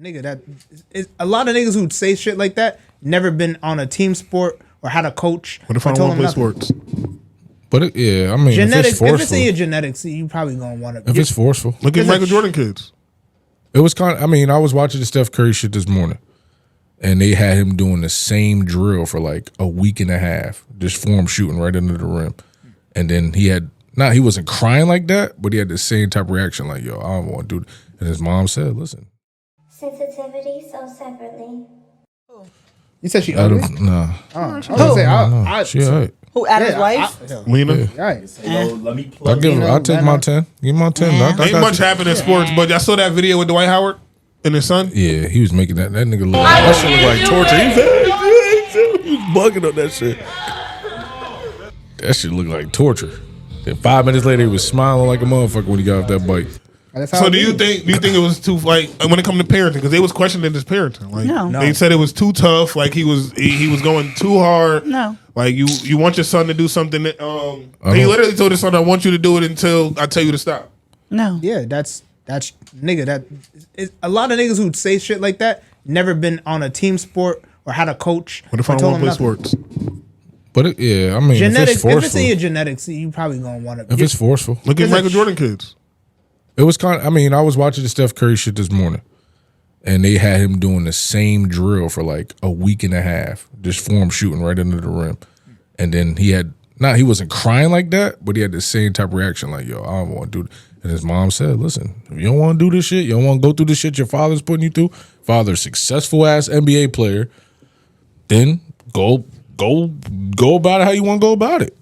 nigga, a lot of niggas who say shit like that never been on a team sport or had a coach. What if I don't want to play sports? But I mean, genetics, if it's in your genetics, you probably gonna want to. If it's forceful, look at Michael Jordan kids. It was kind of. I mean, I was watching the Steph Curry shit this morning, and they had him doing the same drill for like a week and a half, just form shooting right under the rim, and then he wasn't crying like that, but he had the same type of reaction, like, yo, I don't want to do it. And his mom said, listen. Sensitivity, so separately. You said she ugly? Nah. I was gonna say, she all right. Who, Adam's wife? Lena? Yeah. Right. Let me plug I'll take my 10. Give me my 10. Ain't much happened in sports, but I saw that video with Dwight Howard and his son. Yeah, he was making that nigga look. That shit look like torture. He was bugging on that shit. That shit looked like torture. Then 5 minutes later, he was smiling like a motherfucker when he got off that bike. So do you think it was too, like, when it comes to parenting, because they was questioning his parenting, like No. they said it was too tough, like he was going too hard. No. Like you want your son to do something that he literally told his son, I want you to do it until I tell you to stop. No. Yeah, that's nigga. A lot of niggas who say shit like that never been on a team sport or had a coach. What if I don't want to play sports? But I mean, genetics, if it's in your genetics, you probably gonna want to. If it's forceful, look at Michael Jordan kids. It was kind of. I mean, I was watching the Steph Curry shit this morning, and they had him doing the same drill for like a week and a half, just form shooting right under the rim, and then he wasn't crying like that, but he had the same type of reaction, like, yo, I don't want to do it. And his mom said, listen, if you don't want to do this shit, you don't want to go through the shit your father's putting you through, father's successful ass NBA player, then go about it how you want to go about it.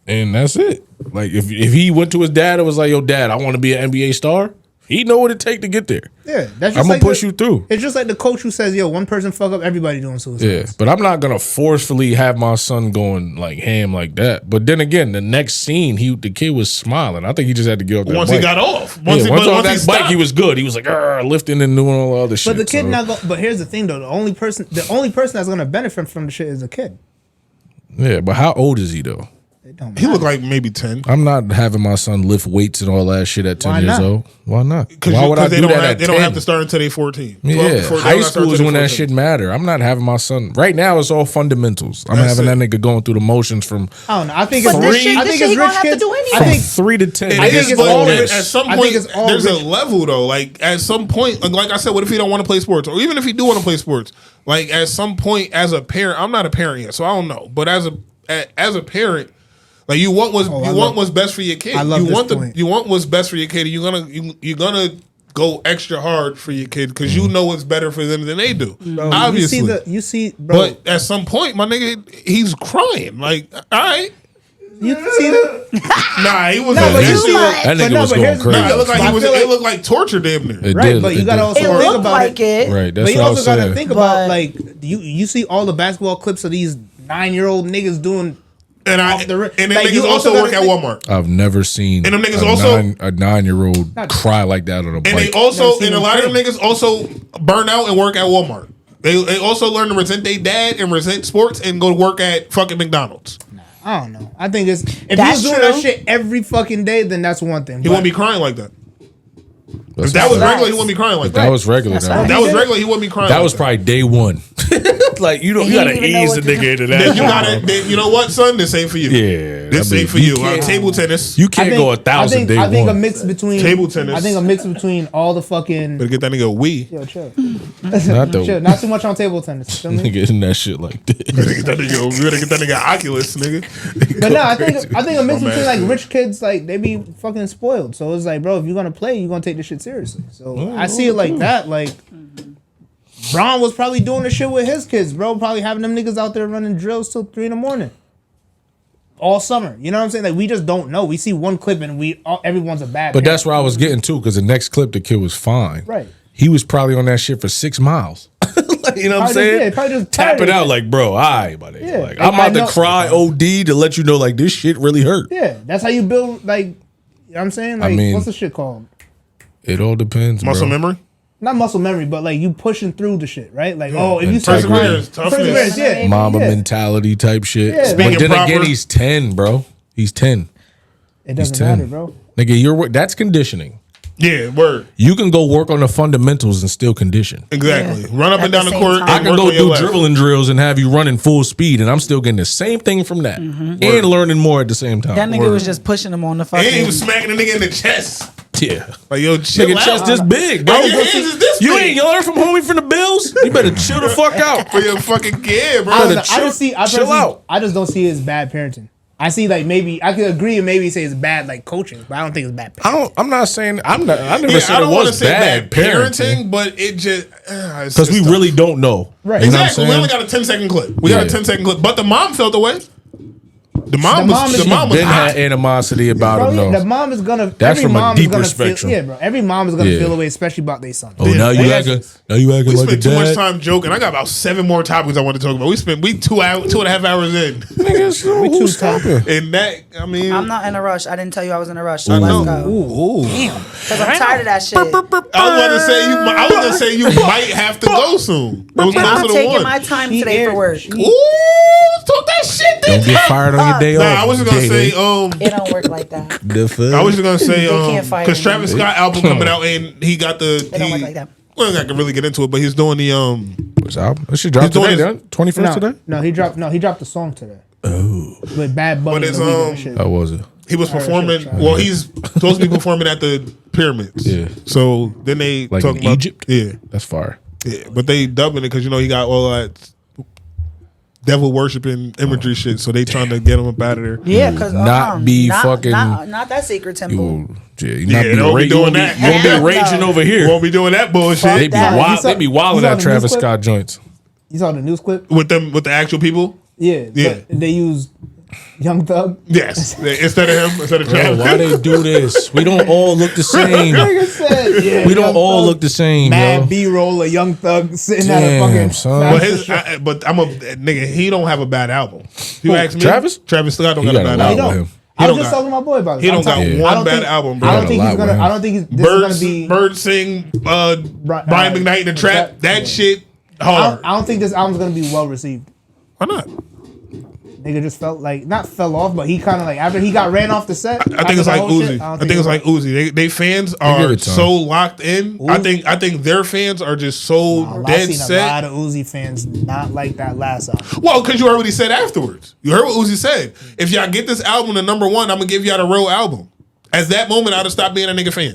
And that's it. Like, if he went to his dad and was like, yo, dad, I want to be an NBA star, he know what it take to get there. Yeah, that's just I'm going to push you through. It's just like the coach who says, yo, one person fuck up, everybody doing suicide. Yeah, but I'm not going to forcefully have my son going like ham like that. But then again, the next scene, the kid was smiling. I think he just had to get off that Once bike. he got off. Once on that bike, he was good. He was like, lifting and doing all the other shit. But the kid but here's the thing, though. The only person that's going to benefit from the shit is the kid. Yeah, but how old is he, though? He looked like maybe 10. I'm not having my son lift weights and all that shit at 10 years old. Why not? Why would I do that at 10? They don't have to start until they're 14. Yeah, high school is when that shit matter. I'm not having my son. Right now, it's all fundamentals. I'm having that nigga going through the motions from I don't know. I think it's rich kids. I think 3 to 10. I think it's all rich. At some point, there's a level, though. Like, at some point, like I said, what if he don't want to play sports? Or even if he do want to play sports, like, at some point, as a parent, I'm not a parent yet, so I don't know. But as a parent, like, you want what's best for your kid. You want what's best for your kid. You're gonna go extra hard for your kid because you know what's better for them than they do. Bro, obviously, you see, bro. But at some point, my nigga, he's crying. Like, all right. You see that? Nah, he was. That nigga was going crazy. Nah, it looked like torture, damn near. Right, but you gotta also think about it. Right, that's but you what I also was gotta saying. think about, like, you see all the basketball clips of these 9-year-old niggas doing. And them niggas also work at Walmart. I've never seen and them niggas also a 9-year-old cry like that on a bike. And they also a lot of them niggas also burn out and work at Walmart. They also learn to resent their dad and resent sports and go to work at fucking McDonald's. I don't know. I think if he's doing that shit every fucking day, then that's one thing. He wouldn't be crying like that. If that was regular, he wouldn't be crying like that. That was regular. That was regular, he wouldn't be crying. That was probably day one. Like, you gotta ease the nigga into that. You know what, son? This ain't for you. Yeah, this ain't for you. Table tennis. You can't go 1,000 day one. I think a mix between table tennis. I think a mix between all the fucking. Better get that nigga a Wii. Yo, chill. Chill. Not too much on table tennis. Nigga in that shit like this. Better get that nigga Oculus, nigga. But no, I think a mix between like rich kids, like they be fucking spoiled. So it's like, bro, if you're gonna play, you're gonna take this shit seriously. So I see it like that. Like, Bron was probably doing the shit with his kids, bro. Probably having them niggas out there running drills till 3 a.m. all summer. You know what I'm saying? Like, we just don't know. We see one clip and everyone's a bad. But that's where I was getting to, because the next clip, the kid was fine. Right. He was probably on that shit for 6 miles. You know what I'm saying? Probably just tap it out like, bro, all right, buddy. Yeah. Like, I'm about to cry OD to let you know, like, this shit really hurt. Yeah, that's how you build, like, you know what I'm saying? Like, what's the shit called? It all depends, muscle memory? Not muscle memory, but like you pushing through the shit, right? Like, if you start crying, toughness, Mamba mentality type shit. Yeah. But then again, he's 10, bro. He's 10. It doesn't matter, bro. Nigga, that's conditioning. Yeah, word. You can go work on the fundamentals and still condition. Exactly. Yeah. Run up and down the court. time. I can go do dribbling drills and have you running full speed, and I'm still getting the same thing from that, and learning more at the same time. That nigga was just pushing him on the fucking. And he was smacking the nigga in the chest. Yeah, Like, yo, chill nigga, out. chest this big, bro. Bro, your hands is this You big. ain't learn from homie from the Bills. You better chill the fuck out. For your fucking kid, bro. I chill- chill out. I just don't see it as bad parenting. I see like maybe I could agree and maybe say it's bad like coaching, but I don't think it's bad parenting. I'm not saying. I never Yeah, said I it don't want to was say bad parenting but it just because we really don't know. Right. You know what I'm exactly. We saying? only got a 10-second clip. We got a Yeah. 10-second clip, but the mom felt away. The mom was Ben hot. had animosity about Bro, him yeah, though. the mom is gonna. That's every from a mom is deeper gonna spectrum. Feel, yeah, bro. Every mom is gonna Yeah. feel away, especially about their son. Oh, now you acting We like a spent too much dad. time joking. I got about 7 more topics I want to talk about. We 2.5 hours in, Niggas, too who's stopping? and that I mean, I'm not in a rush. I didn't tell you I was in a rush. So I let's know. go. Because I'm tired of that shit. I was gonna say you might have to go soon. It was And close I'm to the taking one. my time She today for aired- work. Ooh, talk that shit. Then. Don't get fired on your day off. Nah, I was just gonna say It don't work like that. the fuck. I was just gonna say can't fire because me. Travis Scott album coming out and he got the. It don't work like that. Well, I can really get into it, but he's doing the What's album? That shit dropped He's doing today, his- 21st today. No, he dropped the song today. Oh, with Bad Bunny. But it's, and the Weeknd and shit. How was it? He was Alright, performing. sure. Well, he's supposed to be performing at the pyramids. Yeah. So then they Like talk in about Egypt? Yeah, That's fire. yeah. But they dubbing it because he got all that devil worshiping imagery shit. So they trying to get him up out of there. Yeah, because Not be fucking- not that sacred temple. You Yeah, don't be doing that. You won't be Hell raging no. over You here. won't be doing that bullshit They be that. wild. You saw- They be you wilding saw at the Travis news clip? Scott joints. You saw the news clip? with the actual people. Yeah, Yeah. but they used Young Thug. Yes, instead of him, instead of Bro, Travis. why they do this? We don't all look the same. Nigga said, yeah, We don't Young all Thug, look the same, Mad yo. B-roll of Young Thug sitting at a Damn, fucking. son. But I'm a nigga. He don't have a bad album. You ask me, Travis? Travis Scott don't He got a got a bad lot I album. with don't. him. I was don't just got- talking to my boy about it. he don't got telling you, one I don't bad think- album, bro. I He don't got think a he's lot gonna. with I don't think this Birds, is gonna be. Birds sing, Brian McKnight in the Trap. That shit hard. I don't think this album's gonna be well received. Why not? Nigga just felt like not fell off, but he kind of like after he got ran off the set. I think it's like Uzi. I think it's like Uzi. They fans give are it time. so locked in. I think their fans are just so I've dead seen a set. lot of Uzi fans not like that last album. Well, because you already said afterwards. You heard what Uzi said. If y'all get this album to number 1, I'm gonna give y'all the real album. At that moment, I'd have stopped being a nigga fan.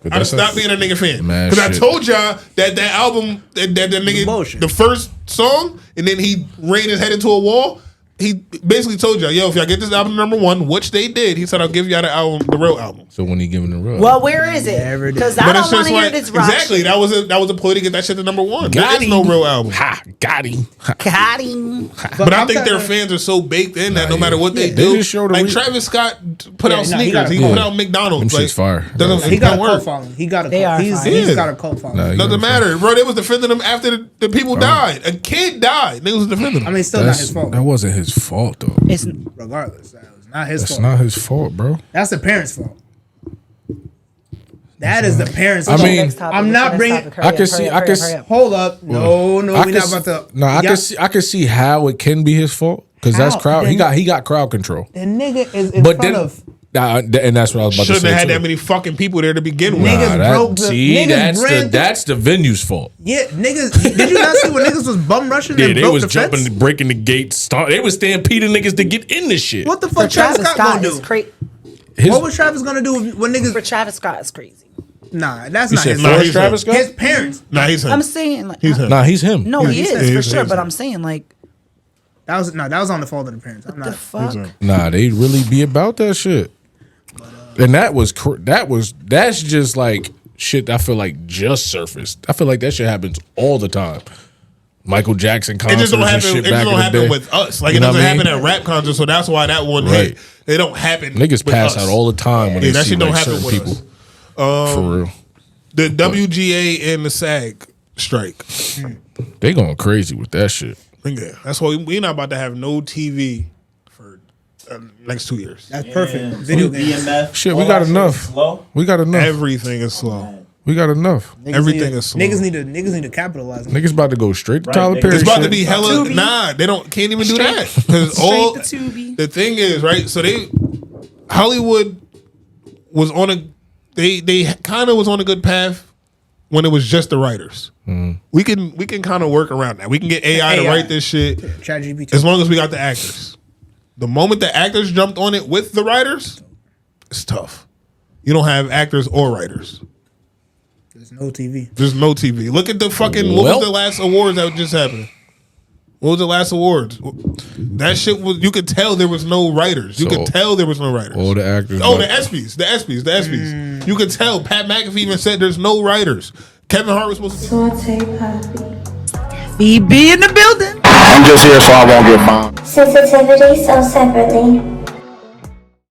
But I'd have that's a- stopped being a nigga fan. mad Because I shit. told y'all that album, that the nigga, Bullshit. the first song, and then he ran his head into a wall. He basically told y'all, yo, if y'all get this album to number 1, which they did, he said, I'll give y'all the album, the real album. So when he giving the real, Well, where is it? Never did. Because I don't want to hear this rock. exactly. That was a ploy to get that shit to number 1. Got There is no him. real album. ha, got him. Got him. But I I'm think their telling- fans are so baked in that no matter what they They do, just showed a like re- Travis Scott put Yeah, out no, he sneakers, got a he cult. put out McDonald's. Them shit's fire. Doesn't, He got a work. cult following. He got a They cult. are He's fire. got a cult following. Nah, Doesn't matter, bro. They was defending him after the people died. A kid died. They was defending him. I mean, it's still not his fault. That wasn't his fault though. It's Regardless, that was not his That's fault. not his fault, bro. That's the parents' fault. That is the parents' I fault. mean, I'm not bringing. I can see- I can see- Hold up. No, we're not can about to. No, I Y'all- can see how it can be his fault because that's How? crowd. He Then- got crowd control. The nigga is in But front then, of. and that's what I was about Shouldn't to say. have had too. that many fucking people there to begin with. Niggas broke the- niggas ran that's the venue's fault. Yeah, niggas. Did you not see when niggas was bum rushing Yeah, and they broke was the jumping, fence? breaking the gates. They was stampeding niggas to get in this shit. What the for fuck Travis Scott gonna is do? crazy. What was Travis gonna do when For niggas? Travis Scott is crazy. Nah, that's You not said his Nah, fault. Forrest he's Travis him. Scott? His parents. Nah, he's him. I'm saying like He's him. Nah, he's him. no, he he's is him. for He's sure. him. But I'm saying like That was on the fault of the parents. I'm the not. fuck. Nah, they really be about that shit. And that's just like shit. I feel like just surfaced. I feel like that shit happens all the time. Michael Jackson It concerts just don't and happen. shit It just back don't in the happen day. with us. Like You it know doesn't what I mean? happen at rap concerts, so that's why that one Right. hit. It don't happen. Niggas with pass us. out all the time when Yeah, they that see shit don't like happen certain with people. us. For real, The WGA and the SAG strike. they going crazy with that shit. Yeah, that's why we're not about to have no TV for next 2 years. That's perfect. Video games. BMF. Shit, all we got that shit enough. is Slow. We got enough. Everything is slow. We got enough. Everything is slow. Niggas need to capitalize. Niggas about to go straight to Right, Tyler niggas. Perry. It's about to shit. be hella. Tubi. Nah, they can't even do that because all to Tubi. the thing is right. So Hollywood was on a they kind of was on a good path when it was just the writers. We can kind of work around that. We can get AI to write this shit. ChatGPT. As long as we got the actors. The moment the actors jumped on it with the writers, it's tough. You don't have actors or writers. There's no TV. There's no TV. Look at the fucking. What was the last awards that just happened? What was the last awards? That shit was. You could tell there was no writers. You could tell there was no writers. All the actors. Oh, the ESPYs. The ESPYs. You could tell. Pat McAfee even said there's no writers. Kevin Hart was supposed to. Saute Poppy. BB in the building. I'm just here so I won't get fined. Sensitivity so separately.